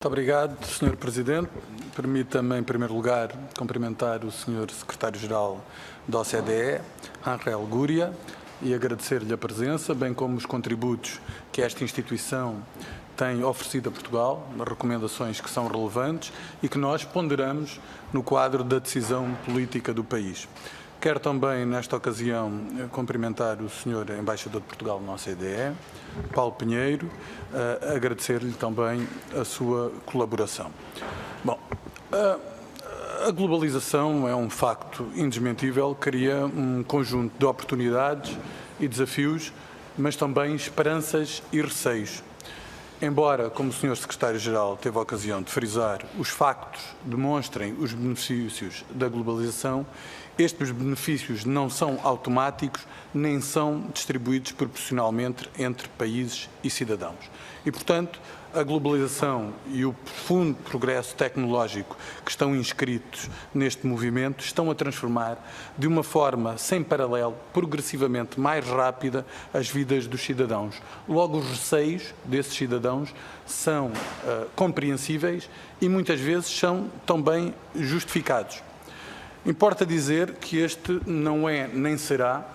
Muito obrigado, Sr. Presidente. Permita-me, em primeiro lugar, cumprimentar o Sr. Secretário-Geral da OCDE, Ángel Gurría, e agradecer-lhe a presença, bem como os contributos que esta instituição tem oferecido a Portugal, recomendações que são relevantes e que nós ponderamos no quadro da decisão política do país. Quero também, nesta ocasião, cumprimentar o Sr. Embaixador de Portugal na OCDE, Paulo Pinheiro, agradecer-lhe também a sua colaboração. Bom, a globalização é um facto indesmentível, cria um conjunto de oportunidades e desafios, mas também esperanças e receios. Embora, como o Sr. Secretário-Geral teve a ocasião de frisar, os factos demonstrem os benefícios da globalização, estes benefícios não são automáticos nem são distribuídos proporcionalmente entre países e cidadãos. E, portanto, a globalização e o profundo progresso tecnológico que estão inscritos neste movimento estão a transformar, de uma forma sem paralelo, progressivamente mais rápida, as vidas dos cidadãos. Logo, os receios desses cidadãos são compreensíveis e muitas vezes são também justificados. Importa dizer que este não é nem será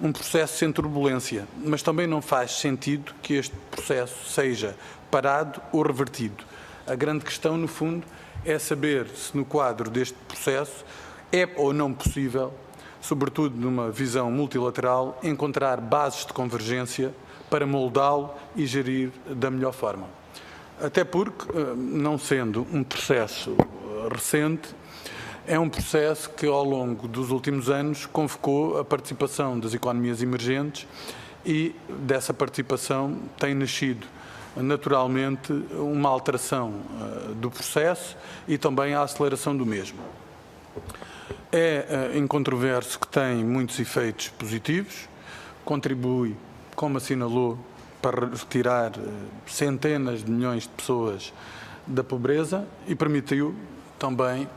um processo sem turbulência, mas também não faz sentido que este processo seja parado ou revertido. A grande questão, no fundo, é saber se no quadro deste processo é ou não possível, sobretudo numa visão multilateral, encontrar bases de convergência para moldá-lo e gerir da melhor forma. Até porque, não sendo um processo recente, é um processo que, ao longo dos últimos anos, convocou a participação das economias emergentes e dessa participação tem nascido, naturalmente, uma alteração do processo e também a aceleração do mesmo. É incontroverso que tem muitos efeitos positivos, contribui, como assinalou, para retirar centenas de milhões de pessoas da pobreza e permitiu também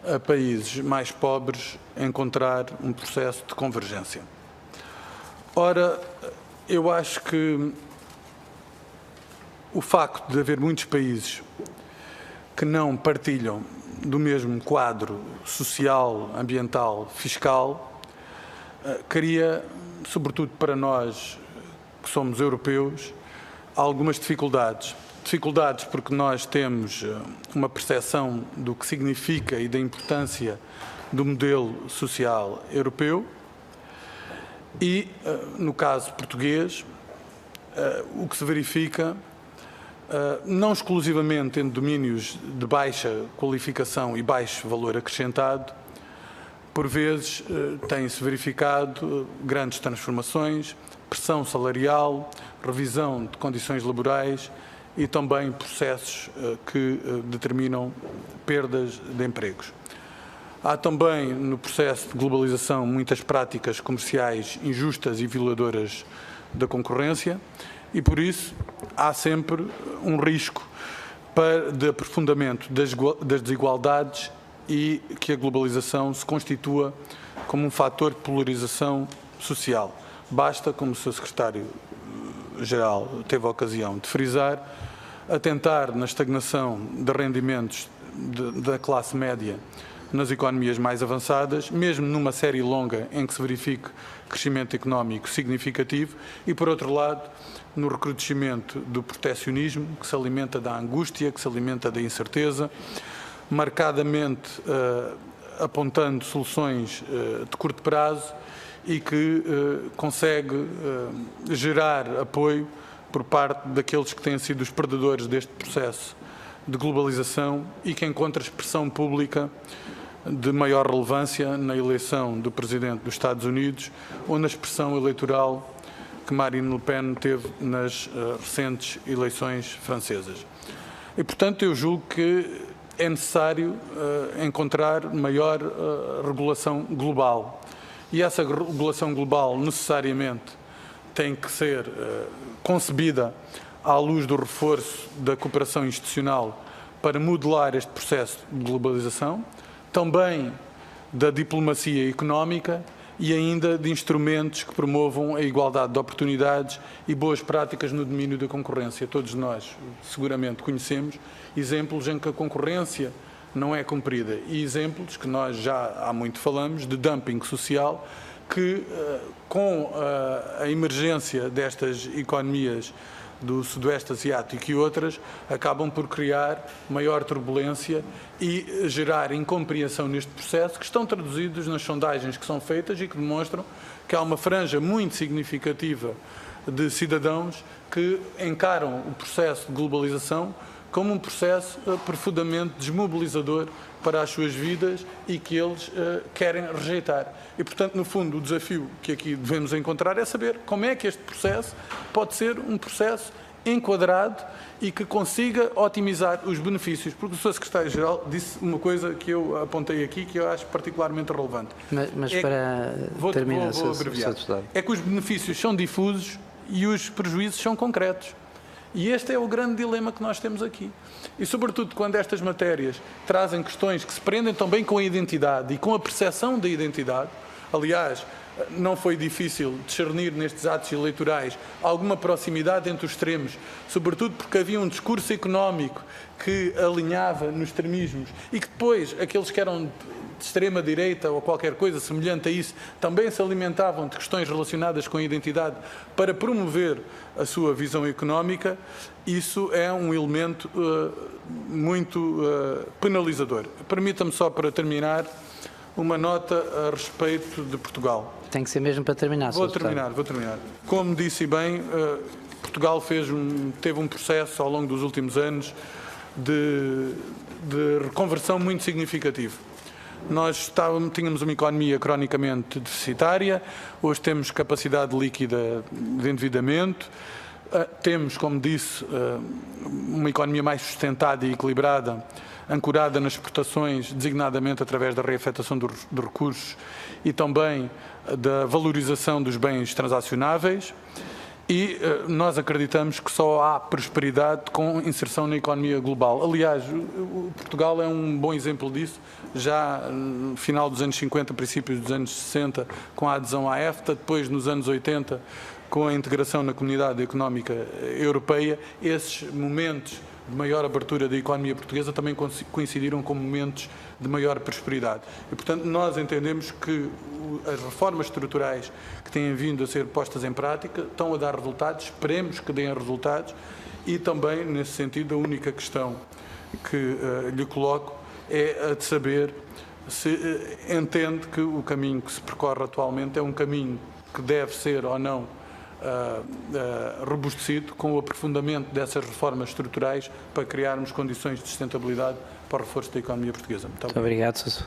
a países mais pobres encontrar um processo de convergência. Ora, eu acho que o facto de haver muitos países que não partilham do mesmo quadro social, ambiental, fiscal, cria, sobretudo para nós que somos europeus, algumas dificuldades. Dificuldades porque nós temos uma percepção do que significa e da importância do modelo social europeu e, no caso português, o que se verifica, não exclusivamente em domínios de baixa qualificação e baixo valor acrescentado, por vezes tem-se verificado grandes transformações, pressão salarial, revisão de condições laborais e também processos que determinam perdas de empregos. Há também, no processo de globalização, muitas práticas comerciais injustas e violadoras da concorrência e, por isso, há sempre um risco de aprofundamento das desigualdades e que a globalização se constitua como um fator de polarização social. Basta, como o Sr. Secretário-Geral teve a ocasião de frisar, atentar na estagnação de rendimentos da classe média nas economias mais avançadas, mesmo numa série longa em que se verifique crescimento económico significativo e, por outro lado, no recrudescimento do proteccionismo, que se alimenta da angústia, que se alimenta da incerteza, marcadamente apontando soluções de curto prazo e que consegue gerar apoio por parte daqueles que têm sido os perdedores deste processo de globalização e que encontra expressão pública de maior relevância na eleição do Presidente dos Estados Unidos ou na expressão eleitoral que Marine Le Pen teve nas recentes eleições francesas. E, portanto, eu julgo que é necessário encontrar maior regulação global. E essa regulação global, necessariamente, tem que ser concebida à luz do reforço da cooperação institucional para modelar este processo de globalização, também da diplomacia económica e ainda de instrumentos que promovam a igualdade de oportunidades e boas práticas no domínio da concorrência. Todos nós seguramente conhecemos exemplos em que a concorrência não é cumprida e exemplos que nós já há muito falamos de dumping social que, com a emergência destas economias do Sudoeste Asiático e outras, acabam por criar maior turbulência e gerar incompreensão neste processo, que estão traduzidos nas sondagens que são feitas e que demonstram que há uma franja muito significativa de cidadãos que encaram o processo de globalização como um processo profundamente desmobilizador para as suas vidas e que eles querem rejeitar. E, portanto, no fundo, o desafio que aqui devemos encontrar é saber como é que este processo pode ser um processo enquadrado e que consiga otimizar os benefícios. Porque o Sr. Secretário-Geral disse uma coisa que eu apontei aqui que eu acho particularmente relevante. Mas para terminar, vou abreviar. É que os benefícios são difusos e os prejuízos são concretos. E este é o grande dilema que nós temos aqui. E, sobretudo, quando estas matérias trazem questões que se prendem também com a identidade e com a percepção da identidade. Aliás, não foi difícil discernir nestes atos eleitorais alguma proximidade entre os extremos, sobretudo porque havia um discurso económico que alinhava nos extremismos e que depois aqueles que eram de extrema-direita ou qualquer coisa semelhante a isso, também se alimentavam de questões relacionadas com a identidade para promover a sua visão económica. Isso é um elemento muito penalizador. Permita-me só, para terminar, uma nota a respeito de Portugal. Tem que ser mesmo para terminar. Vou terminar. Como disse bem, Portugal teve um processo ao longo dos últimos anos de reconversão muito significativo. Nós tínhamos uma economia cronicamente deficitária, hoje temos capacidade líquida de endividamento, temos, como disse, uma economia mais sustentada e equilibrada, ancorada nas exportações, designadamente através da reafetação de recursos e também da valorização dos bens transacionáveis. E nós acreditamos que só há prosperidade com inserção na economia global. Aliás, Portugal é um bom exemplo disso, já no final dos anos 50, princípios dos anos 60, com a adesão à EFTA, depois nos anos 80, com a integração na Comunidade Económica Europeia. Esses momentos de maior abertura da economia portuguesa também coincidiram com momentos de maior prosperidade. E, portanto, nós entendemos que as reformas estruturais que têm vindo a ser postas em prática estão a dar resultados, esperemos que deem resultados, e também, nesse sentido, a única questão que lhe coloco é a de saber se entende que o caminho que se percorre atualmente é um caminho que deve ser ou não robustecido com o aprofundamento dessas reformas estruturais para criarmos condições de sustentabilidade para o reforço da economia portuguesa. Muito obrigado, Sr.